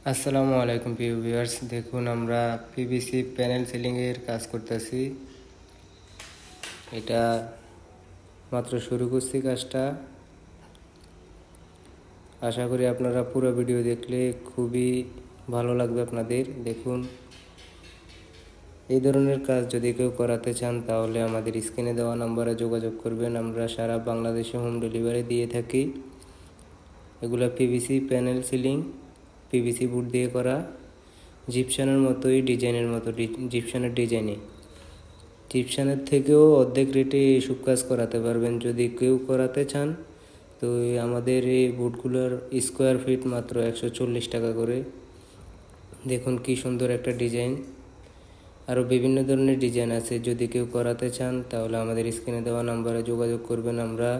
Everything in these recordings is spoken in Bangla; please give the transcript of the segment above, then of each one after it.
আসসালামু আলাইকুম প্রিয় ভিউয়ার্স, দেখুন আমরা পিভিসি প্যানেল সিলিং এর কাজ করতেছি। এটা মাত্র শুরু করছি কাজটা। আশা করি আপনারা পুরো ভিডিও দেখলে খুবই ভালো লাগবে আপনাদের। দেখুন, এই ধরনের কাজ যদি কেউ করাতে চান তাহলে আমাদের স্ক্রিনে দেওয়া নম্বরে যোগাযোগ করবেন। আমরা সারা বাংলাদেশে হোম ডেলিভারি দিয়ে থাকি। এগুলো PVC panel ceiling, PVC board দিয়ে করা, জিপসানের মতোই ডিজাইনের মতো জিপসানের ডিজাইনে। জিপসানের থেকেও অর্ধেক রেটে এসব কাজ করাতে পারবেন যদি কেউ করাতে চান। তো আমাদের এই বোর্ডগুলোর স্কোয়ার ফিট মাত্র 140 টাকা করে। দেখুন কি সুন্দর একটা ডিজাইন। আরও বিভিন্ন ধরনের ডিজাইন আছে। যদি কেউ করাতে চান তাহলে আমাদের স্ক্রিনে দেওয়া নাম্বারে যোগাযোগ করবেন। আমরা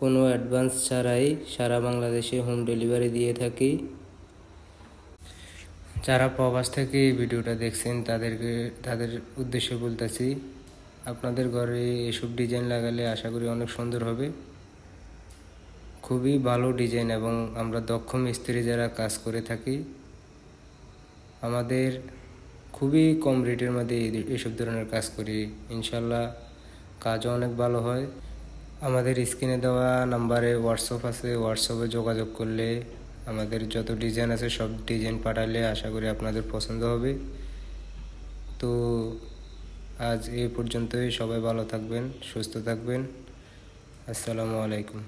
কোনো অ্যাডভান্স ছাড়াই সারা বাংলাদেশে হোম ডেলিভারি দিয়ে থাকি। যারা প্রবাস থেকে এই ভিডিওটা দেখছেন তাদের উদ্দেশ্যে বলতেছি, আপনাদের ঘরে এসব ডিজাইন লাগালে আশা করি অনেক সুন্দর হবে। খুবই ভালো ডিজাইন এবং আমরা দক্ষ মিস্ত্রি যারা কাজ করে থাকি। আমাদের খুবই কম রেটের মধ্যে এসব ধরনের কাজ করি। ইনশাল্লাহ কাজও অনেক ভালো হয়। আমাদের স্ক্রিনে দেওয়া নাম্বারে হোয়াটসঅ্যাপ আছে। হোয়াটসঅ্যাপে যোগাযোগ করলে আমাদের যত ডিজাইন আছে সব ডিজাইন পাঠালে আশা করি আপনাদের পছন্দ হবে। তো আজ এই পর্যন্তই। সবাই ভালো থাকবেন, সুস্থ থাকবেন। আসসালামু আলাইকুম।